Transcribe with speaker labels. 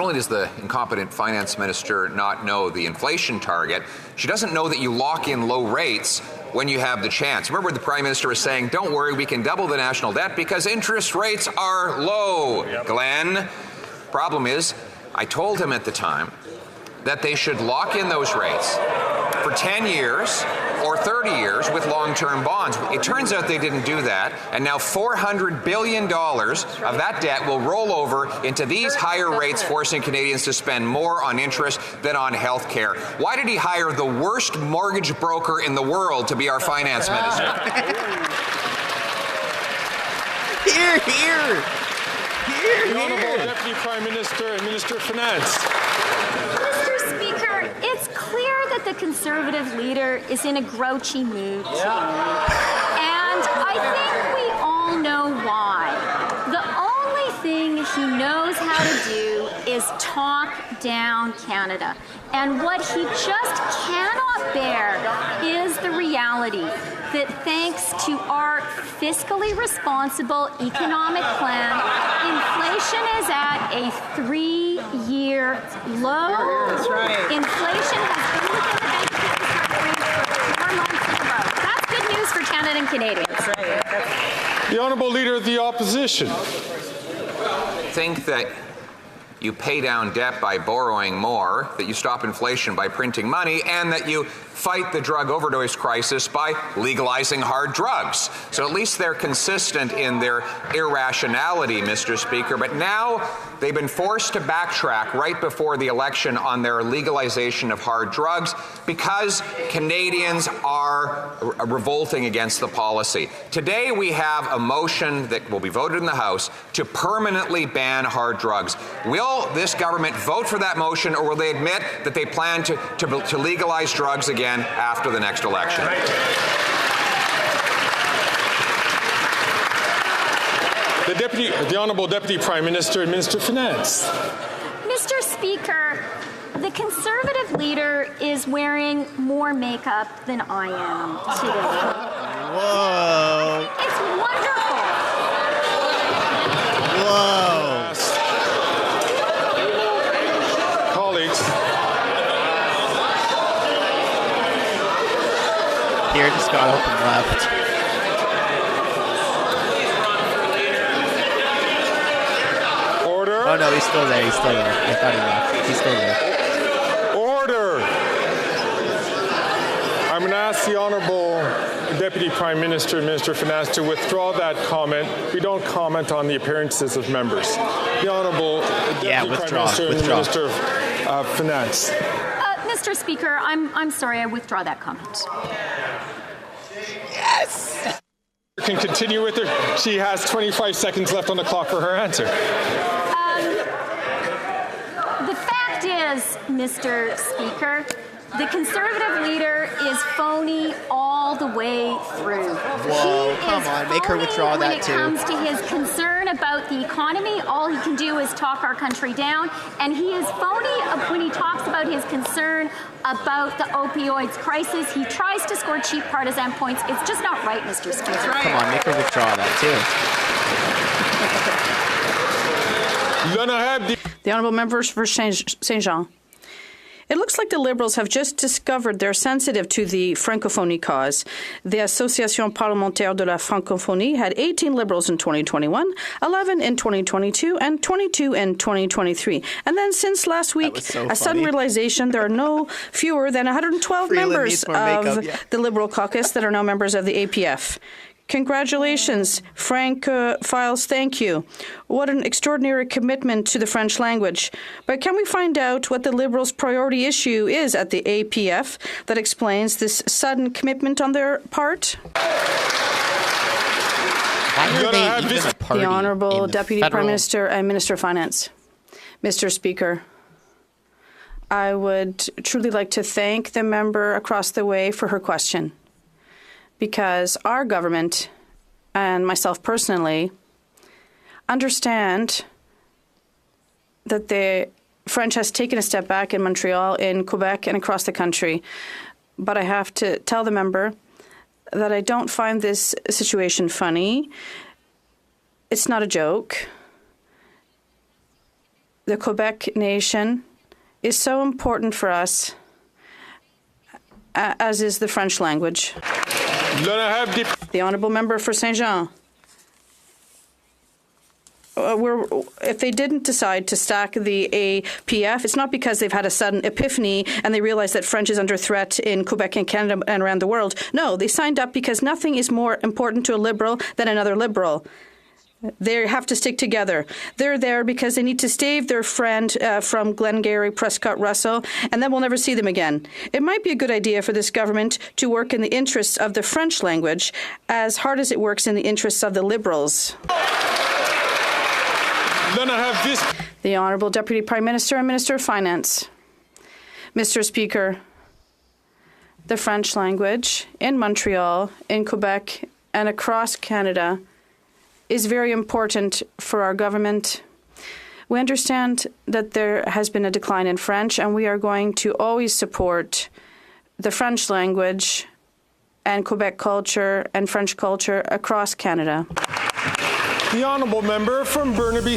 Speaker 1: not only does the incompetent finance minister not know the inflation target, she doesn't know that you lock in low rates when you have the chance. Remember, the Prime Minister was saying, don't worry, we can double the national debt because interest rates are low. Yep. Glenn, problem is, I told him at the time that they should lock in those rates for 10 years or 30 years with long-term bonds. It turns out they didn't do that, and now $400 billion of that debt will roll over into these higher rates, forcing Canadians to spend more on interest than on health care. Why did he hire the worst mortgage broker in the world to be our finance minister?
Speaker 2: Here.
Speaker 3: The Honourable Deputy Prime Minister and Minister of Finance.
Speaker 4: Mr. Speaker, it's clear that the Conservative leader is in a grouchy mood today. And I think we all know why. The only thing he knows how to do is talk down Canada. And what he just cannot bear is the reality that thanks to our fiscally responsible economic plan, inflation is at a 3-year low.
Speaker 2: That's right.
Speaker 4: Inflation has been within the benchmark range for 4 months in a row. That's good news for Canada and Canadians.
Speaker 2: That's right.
Speaker 3: The Honourable Leader of the Opposition.
Speaker 1: Think that you pay down debt by borrowing more, that you stop inflation by printing money, and that you fight the drug overdose crisis by legalizing hard drugs. So at least they're consistent in their irrationality, Mr. Speaker. But now they've been forced to backtrack right before the election on their legalization of hard drugs because Canadians are revolting against the policy. Today we have a motion that will be voted in the House to permanently ban hard drugs. Will this government vote for that motion, or will they admit that they plan to legalize drugs again after the next election?
Speaker 3: The Honourable Deputy Prime Minister and Minister of Finance.
Speaker 4: Mr. Speaker, the Conservative leader is wearing more makeup than I am today.
Speaker 2: Whoa.
Speaker 4: It's wonderful.
Speaker 2: Whoa.
Speaker 3: Colleagues.
Speaker 2: Here just got up and left.
Speaker 3: Order.
Speaker 2: Oh no, he's still there. I thought he left. He's still there.
Speaker 3: Order. I'm going to ask the Honourable Deputy Prime Minister and Minister of Finance to withdraw that comment. We don't comment on the appearances of members. The Honourable Deputy Prime Minister and Minister of Finance.
Speaker 4: Mr. Speaker, I'm sorry, I withdraw that comment.
Speaker 2: Yes!
Speaker 3: Can continue with her. She has 25 seconds left on the clock for her answer.
Speaker 4: The fact is, Mr. Speaker, the Conservative leader is phony all the way through.
Speaker 2: Whoa, come on, make her withdraw that too.
Speaker 4: When it comes to his concern about the economy, all he can do is talk our country down, and he is phony when he talks about his concern about the opioids crisis. He tries to score cheap partisan points. It's just not right, Mr. Speaker.
Speaker 2: Right. Come on, make her withdraw that
Speaker 3: too.
Speaker 5: The Honourable Member for Saint-Jean. It looks like the Liberals have just discovered they're sensitive to the francophonie cause. The Association Parlementaire de la Francophonie had 18 Liberals in 2021, 11 in 2022, and 22 in 2023. And then since last week, a sudden realization there are no fewer than 112
Speaker 2: Freeland
Speaker 5: members of the Liberal caucus that are now members of the APF. Congratulations, Francophiles, thank you. What an extraordinary commitment to the French language. But can we find out what the Liberals' priority issue is at the APF that explains this sudden commitment on their part? The Honourable Deputy Prime Minister and Minister of Finance. Mr. Speaker, I would truly like to thank the member across the way for her question, because our government and myself personally understand that the French has taken a step back in Montreal, in Quebec, and across the country. But I have to tell the member that I don't find this situation funny. It's not a joke. the Quebec nation is so important for us, as is the French language. The honourable member for Saint-Jean. If they didn't decide to stack the APF, it's not because they've had a sudden epiphany and they realize that French is under threat in Quebec and Canada and around the world. No, they signed up because nothing is more important to a Liberal than another Liberal. They have to stick together. They're there because they need to stave their friend from Glengarry, Prescott Russell, and then we'll never see them again. It might be a good idea for this government to work in the interests of the French language as hard as it works in the interests of the Liberals.
Speaker 3: Then I have this.
Speaker 5: The Honourable Deputy Prime Minister and Minister of Finance. Mr. Speaker, the French language in Montreal, in Quebec, and across Canada is very important for our government. We understand that there has been a decline in French, and we are going to always support the French language and Quebec culture and French culture across Canada.
Speaker 3: The honourable member from Burnaby.